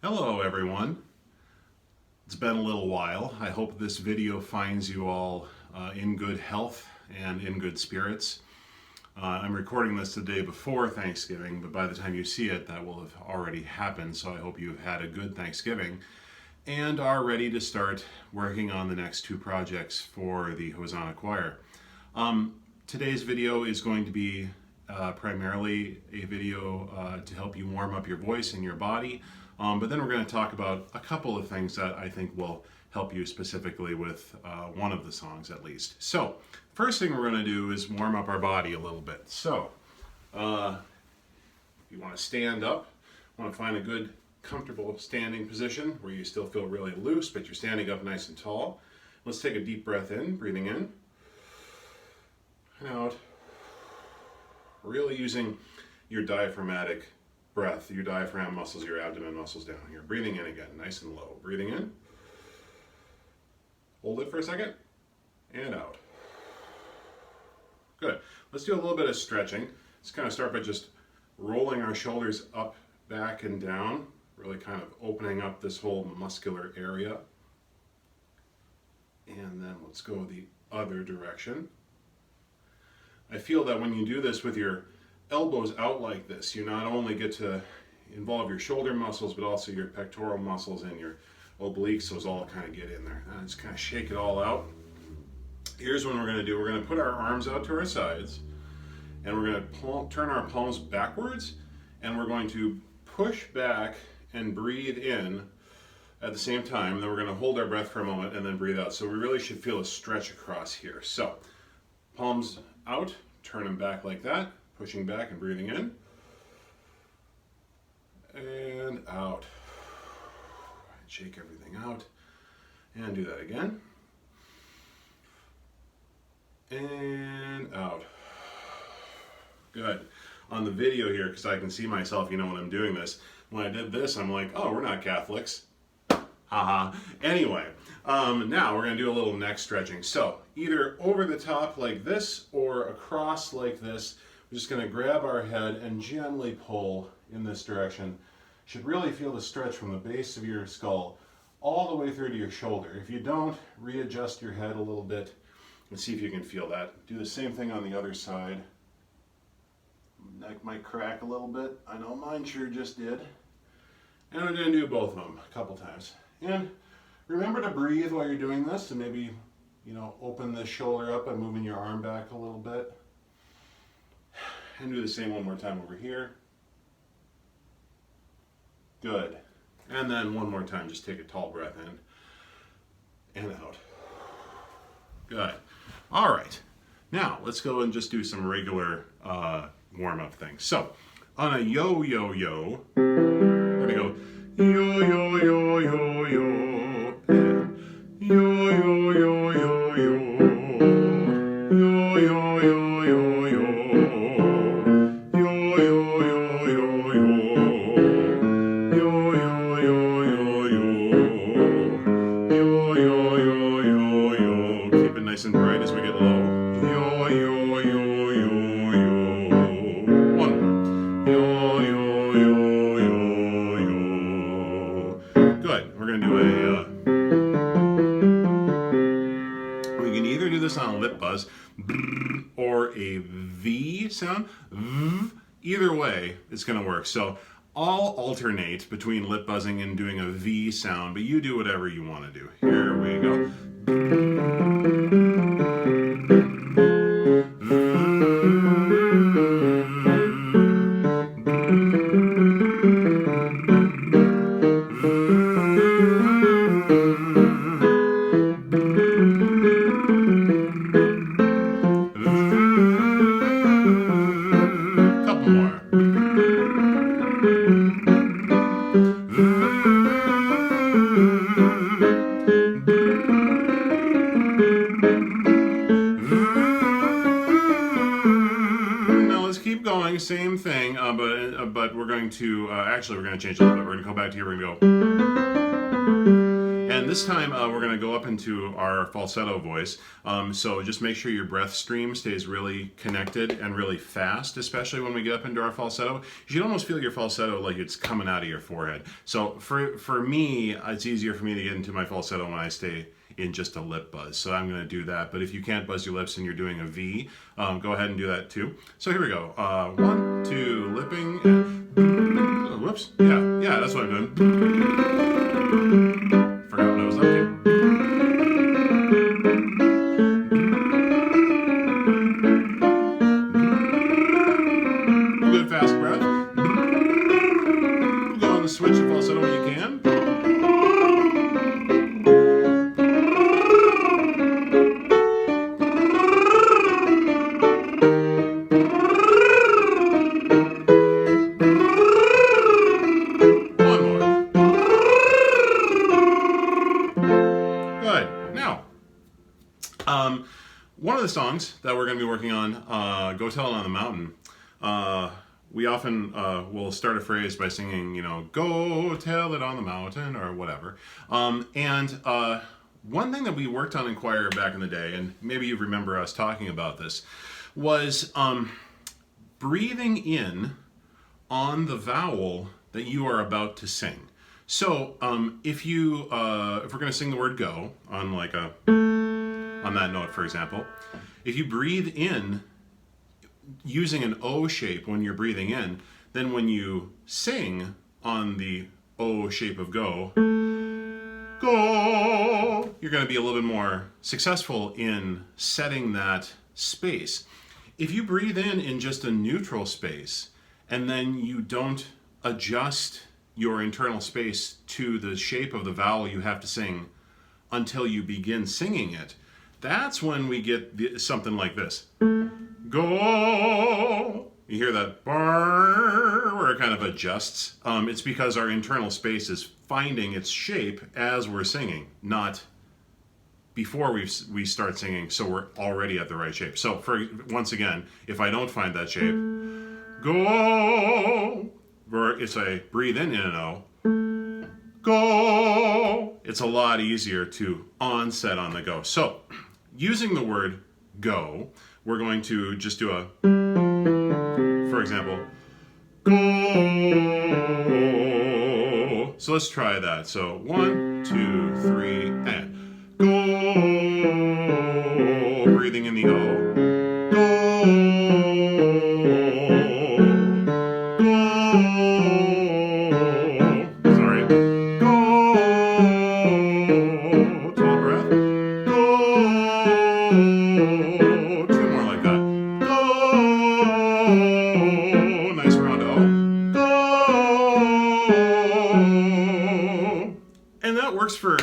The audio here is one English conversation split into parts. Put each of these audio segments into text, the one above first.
Hello everyone. It's been a little while. I hope this video finds you all in good health and in good spirits. I'm recording this the day before Thanksgiving, but by the time you see it, that will have already happened. So I hope you've had a good Thanksgiving and are ready to start working on the next two projects for the Hosanna Choir. Today's video is going to be primarily a video to help you warm up your voice and your body. But then we're going to talk about a couple of things that I think will help you specifically with one of the songs at least. So, first thing we're going to do is warm up our body a little bit. So, you want to stand up, want to find a good, comfortable standing position where you still feel really loose, but you're standing up nice and tall. Let's take a deep breath in, breathing in, and out. Really using your diaphragmatic breath, your diaphragm muscles, your abdomen muscles down here. Breathing in again, nice and low. Breathing in. Hold it for a second. And out. Good. Let's do a little bit of stretching. Let's kind of start by just rolling our shoulders up, back, and down. Really kind of opening up this whole muscular area. And then let's go the other direction. I feel that when you do this with your elbows out like this, you not only get to involve your shoulder muscles, but also your pectoral muscles and your obliques. Those all kind of get in there. And just kind of shake it all out. Here's what we're going to do. We're going to put our arms out to our sides, and we're going to turn our palms backwards, and we're going to push back and breathe in at the same time. And then we're going to hold our breath for a moment and then breathe out. So we really should feel a stretch across here. So palms out, turn them back like that. Pushing back and breathing in, and out. Shake everything out, and do that again, and out. Good. On the video here, because I can see myself, when I'm doing this, when I did this, I'm like, oh, we're not Catholics. Haha. Anyway, now we're going to do a little neck stretching. So, either over the top like this, or across like this. We're just going to grab our head and gently pull in this direction. Should really feel the stretch from the base of your skull all the way through to your shoulder. If you don't, readjust your head a little bit and see if you can feel that. Do the same thing on the other side. Neck might crack a little bit. I know mine sure just did. And we're going to do both of them a couple times. And remember to breathe while you're doing this, and maybe, open the shoulder up by moving your arm back a little bit. And do the same one more time over here. Good. And then one more time, just take a tall breath in and out. Good. All right. Now, let's go and just do some regular warm-up things. So, on a yo-yo-yo, we're going to go yo-yo-yo-yo-yo, and yo-yo-yo-yo-yo, yo-yo-yo-yo-yo. Nice and bright as we get low. Yo, yo, yo, yo, yo. One more. Yo, yo, yo, yo, yo. Good. We're going to do we can either do this on a lip buzz, or a V sound. Either way, it's going to work. So I'll alternate between lip buzzing and doing a V sound, but you do whatever you want to do. Here we go. Couple more. Same thing, but we're going to, actually we're going to change a little bit. We're going to go back to here, we're going to go. And this time we're going to go up into our falsetto voice. So just make sure your breath stream stays really connected and really fast, especially when we get up into our falsetto. You should almost feel your falsetto like it's coming out of your forehead. So for me, it's easier for me to get into my falsetto when I stay in just a lip buzz. So I'm going to do that. But if you can't buzz your lips and you're doing a V, go ahead and do that too. So here we go. 1, 2, lipping. And, whoops. Yeah, that's what I'm doing. Forgot what I was up to. Good fast breath. Go on the switch to falsetto when you can. One of the songs that we're going to be working on, Go Tell It on the Mountain, we often will start a phrase by singing, go tell it on the mountain or whatever. And one thing that we worked on in choir back in the day, and maybe you remember us talking about this, was breathing in on the vowel that you are about to sing. So if we're going to sing the word go on on that note, for example, if you breathe in using an O shape when you're breathing in, then when you sing on the O shape of go, you're going to be a little bit more successful in setting that space. If you breathe in just a neutral space, and then you don't adjust your internal space to the shape of the vowel you have to sing until you begin singing it, that's when we get something like this. Go. You hear that bar where it kind of adjusts. It's because our internal space is finding its shape as we're singing, not before we start singing, so we're already at the right shape. So once again, if I don't find that shape, go, where it's a breathe in and O, go. It's a lot easier to onset on the go. So using the word go, we're going to just do for example, go. So let's try that. So 1, 2, 3, and go. Breathing in the O. Go. Go. Sorry. Go. Tall breath. Go. Two more like that. Go. Nice round O. Go. And that works for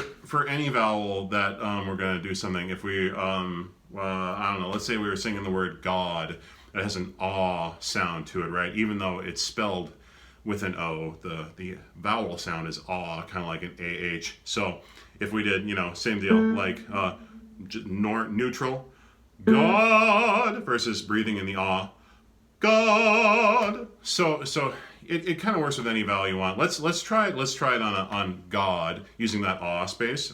any vowel that we're going to do something. If we, I don't know, let's say we were singing the word God, it has an aw sound to it, right? Even though it's spelled with an O, the vowel sound is aw, kind of like an AH. So if we did, same deal, like neutral, God, versus breathing in the aw, God. So it kind of works with any vowel you want. Let's try it on God using that aw space.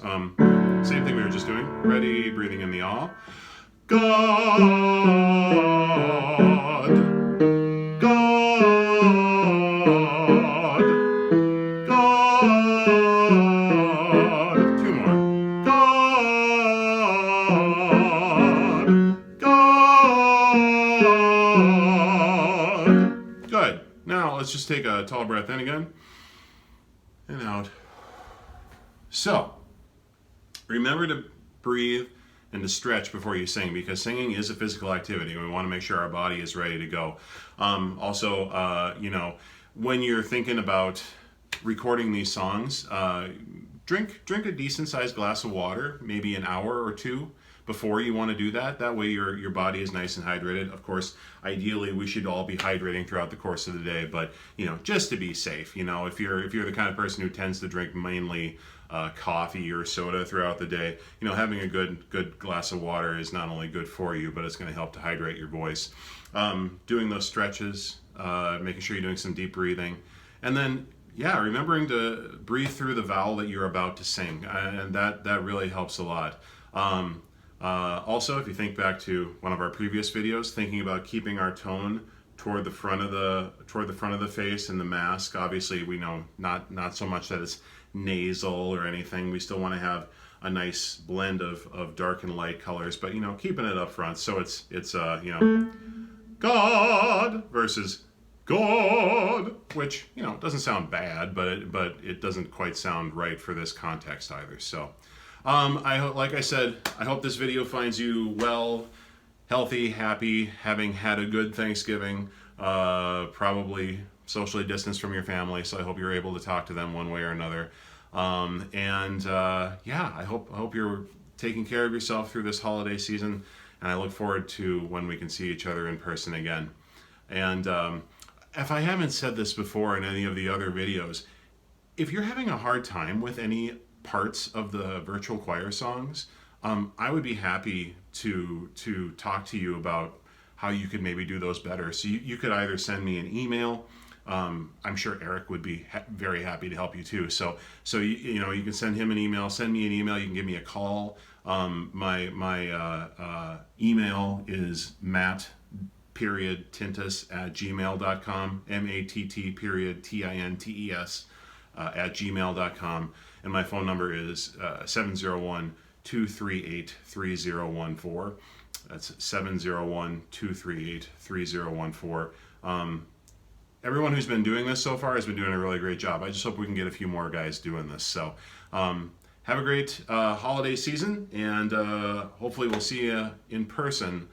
Same thing we were just doing. Ready, breathing in the aw. God. God. God. Two more. God. God. Good. Now let's just take a tall breath in again and out. So remember to breathe and to stretch before you sing, because singing is a physical activity and we want to make sure our body is ready to go. Also, when you're thinking about recording these songs, drink a decent sized glass of water, maybe an hour or two before you want to do that. That way your body is nice and hydrated. Of course, ideally we should all be hydrating throughout the course of the day, but just to be safe, if you're the kind of person who tends to drink mainly coffee or soda throughout the day, having a good glass of water is not only good for you, but it's going to help to hydrate your voice. Doing those stretches, making sure you're doing some deep breathing, and then yeah, remembering to breathe through the vowel that you're about to sing, and that really helps a lot. Also, if you think back to one of our previous videos, thinking about keeping our tone toward the front of the face in the mask. Obviously, we know not so much that it's nasal or anything. We still want to have a nice blend of dark and light colors, but keeping it up front, so it's God versus God, which doesn't sound bad, but it doesn't quite sound right for this context either. So, like I said, I hope this video finds you well, healthy, happy, having had a good Thanksgiving, probably socially distanced from your family. So I hope you're able to talk to them one way or another. Yeah, I hope you're taking care of yourself through this holiday season, and I look forward to when we can see each other in person again. And if I haven't said this before in any of the other videos, if you're having a hard time with any parts of the virtual choir songs, I would be happy to talk to you about how you could maybe do those better. So you could either send me an email. I'm sure Eric would be very happy to help you too. So you can send him an email, send me an email. You can give me a call. My email is matt.tintes@gmail.com, matt.tintes @gmail.com, and my phone number is 701-238-3014. That's 701-238-3014. Everyone who's been doing this so far has been doing a really great job. I just hope we can get a few more guys doing this. So have a great holiday season, and hopefully we'll see you in person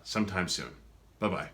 sometime soon. Bye-bye.